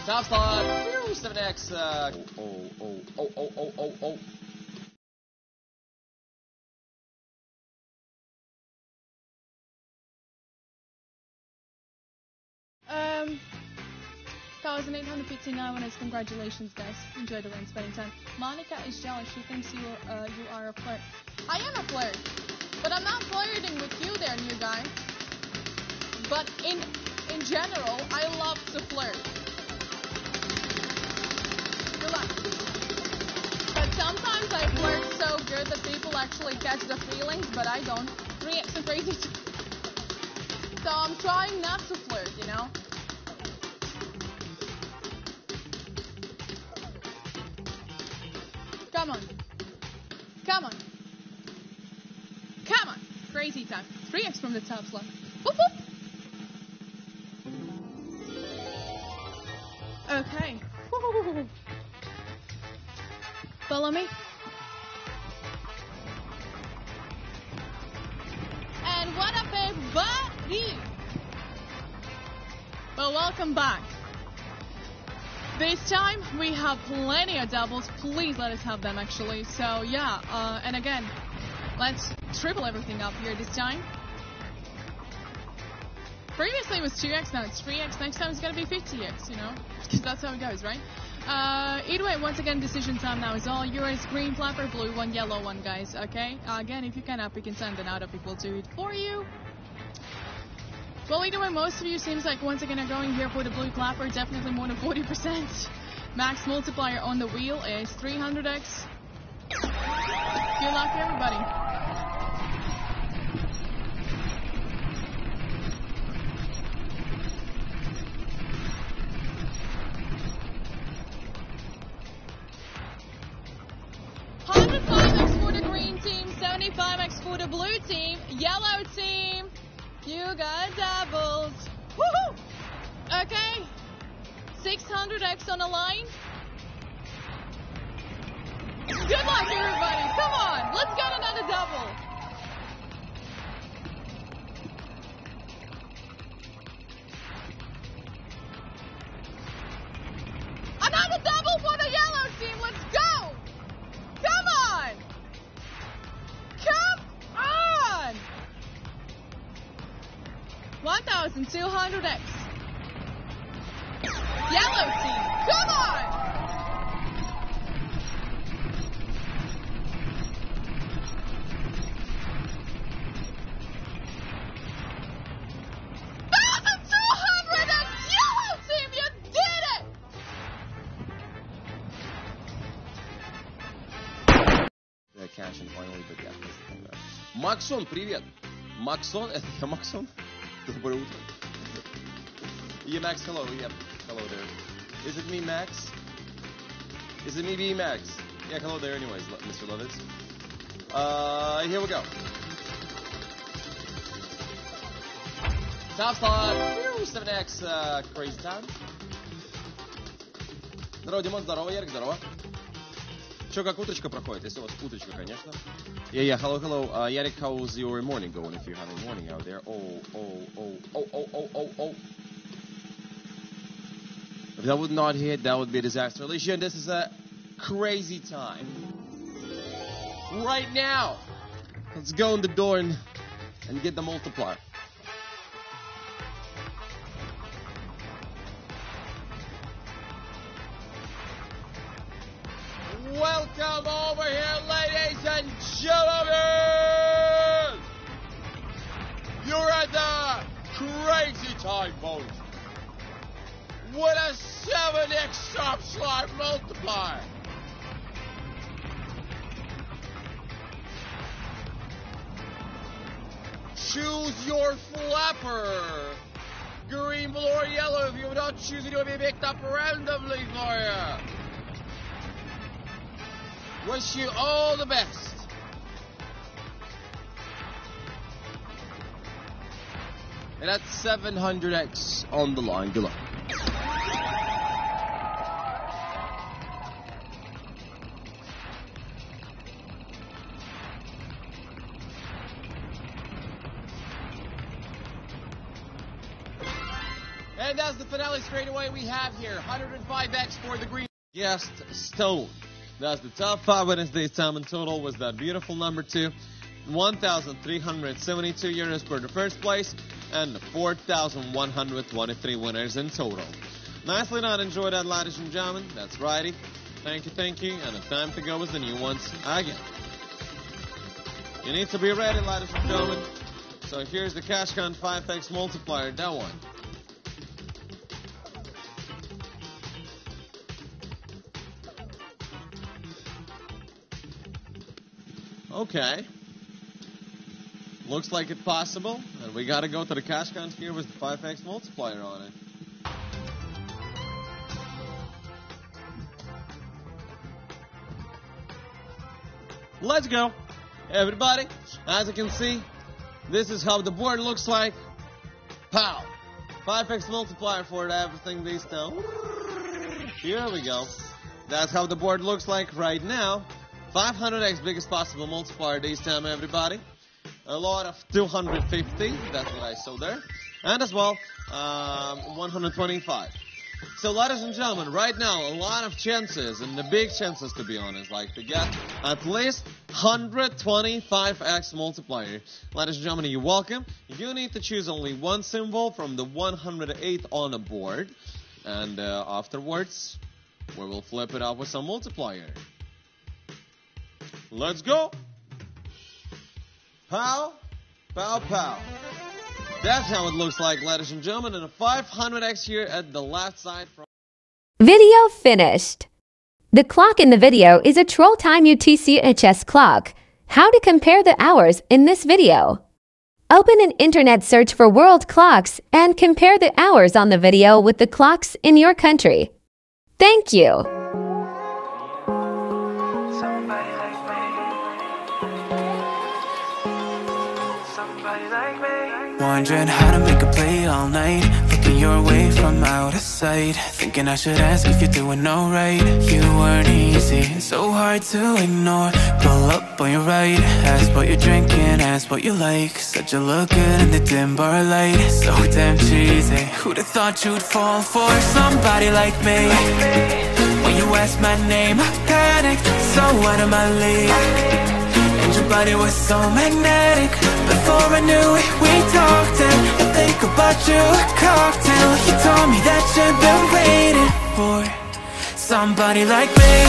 Top slot. 7X. Oh. Um, 1,859 winners. Congratulations, guys. Enjoy the win, spending time. Monica is jealous. She thinks you are a flirt. I am a flirt, but I'm not flirting with you there, new guy. But in general, I love to flirt. Relax. But sometimes I flirt so good that people actually catch the feelings, but I don't. 3X and crazy. So I'm trying not to flirt, you know? Come on. Come on. Come on. Crazy time. 3X from the top slot. Whoop whoop. Okay. Woo. Follow me. And what up, everybody? Well, welcome back. This time we have plenty of doubles. Please let us have them, actually. So yeah, and again, let's triple everything up here this time. Previously it was 2X, now it's 3X. Next time it's gonna be 50X, you know, because that's how it goes, right? Either way, once again, decision time now is all yours. Green flapper, blue one, yellow one, guys. Okay. Again, if you cannot pick and send, then out of people do it for you. Well, either way, most of you seems like once again are going here for the blue clapper. Definitely more than 40%. Max multiplier on the wheel is 300x. Good luck, everybody. $105x for the green team, 75x for the blue team, yellow team. You got doubles. Woohoo! Okay. 600x on the line. Good luck, everybody. Come on. Let's get another double. Another double for the yellow team. Let's go. Come on. Come on. 1,200x. Yellow team, come on! Yellow team, you did it! Cash and finally, but yeah, that's the thing there. Максон, привет! Максон, это я Максон? Доброе утро. Yeah, Max, hello. Yep, hello there. Is it me, Max? Is it me, B, Max? Yeah, hello there anyways, Mr. Lovitz. Here we go. Top slot. 7X, crazy time. Здорово, Димон, здорово, Ярик, здорово. Чё, как утречка проходит? Если у вас утречка, конечно. Yeah, hello. Yarek, how's your morning going if you're having morning out there? Oh. If that would not hit, that would be a disaster. Alicia, this is a crazy time. Right now. Let's go in the door and get the multiplier. Welcome over here, ladies and gentlemen! You're at the crazy time bonus. With a 7x top slot multiplier. Choose your flapper. Green, blue, or yellow. If you don't choose it, you'll be picked up randomly for you. Wish you all the best. And that's 700x on the line. Good luck. And that's the finale straightaway we have here. 105x for the green guest stone. That's the top 5 winners this time in total. Was that beautiful number 2. 1,372 euros for the first place. And 4,123 winners in total. Nicely done. Enjoy that, ladies and gentlemen. That's righty. Thank you. And the time to go is the new ones again. You need to be ready, ladies and gentlemen. So here's the CashCon 5x multiplier. That one. Okay. Looks like it's possible. And we gotta go to the CashCon here with the 5x multiplier on it. Let's go. Everybody, as you can see, this is how the board looks like. Pow! 5x multiplier for everything this time. Here we go. That's how the board looks like right now. 500x biggest possible multiplier this time, everybody. A lot of 250, that's what I saw there. And as well, 125. So, ladies and gentlemen, right now, a lot of chances, and the big chances to be honest, like to get at least 125x multiplier. Ladies and gentlemen, you're welcome. You need to choose only one symbol from the 108 on the board. And afterwards, we will flip it up with some multiplier. Let's go. Pow, pow, pow. That's how it looks like, ladies and gentlemen, and a 500x here at the left side. Video finished. The clock in the video is a Troll Time UTC-HS clock. How to compare the hours in this video. Open an internet search for world clocks and compare the hours on the video with the clocks in your country. Thank you. Wondering how to make a play all night, looking your way from out of sight, thinking I should ask if you're doing alright. You weren't easy, so hard to ignore. Pull up on your right, ask what you're drinking, ask what you like. Said you look good in the dim bar light, so damn cheesy. Who'd have thought you'd fall for somebody like me? When you asked my name, I panicked, so out of my league. And your body was so magnetic. Before I knew it, we talked and I think about you a cocktail. You told me that you've been waiting for somebody like me.